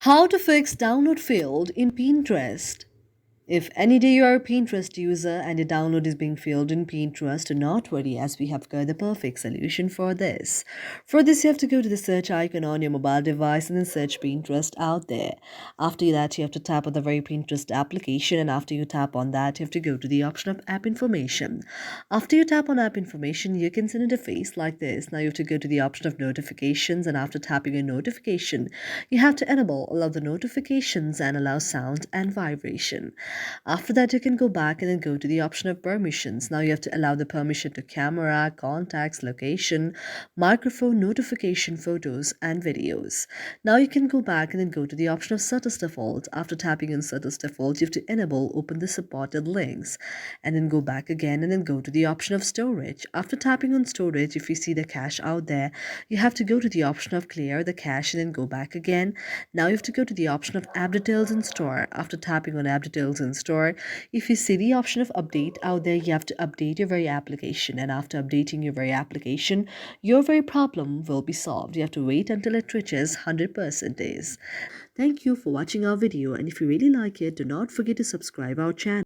How to fix download failed in Pinterest. If any day you are a Pinterest user and your download is being failed in Pinterest, do not worry as we have got the perfect solution for this. For this, you have to go to the search icon on your mobile device and then search Pinterest out there. After that, you have to tap on the very Pinterest application, and after you tap on that, you have to go to the option of app information. After you tap on app information, you can see an interface like this. Now you have to go to the option of notifications, and after tapping on notification, you have to enable allow the notifications and allow sound and vibration. After that, you can go back and then go to the option of permissions. Now you have to allow the permission to camera, contacts, location, microphone, notification, photos, and videos. Now you can go back and then go to the option of status default. After tapping on status default, you have to enable open the supported links and then go back again and then go to the option of storage. After tapping on storage, if you see the cache out there, you have to go to the option of clear the cache and then go back again. Now you have to go to the option of app details and store. After tapping on app details and store, if you see the option of update out there, you have to update your very application. And after updating your very application, your very problem will be solved. You have to wait until it reaches 100%. Thank you for watching our video, and if you really like it, do not forget to subscribe our channel.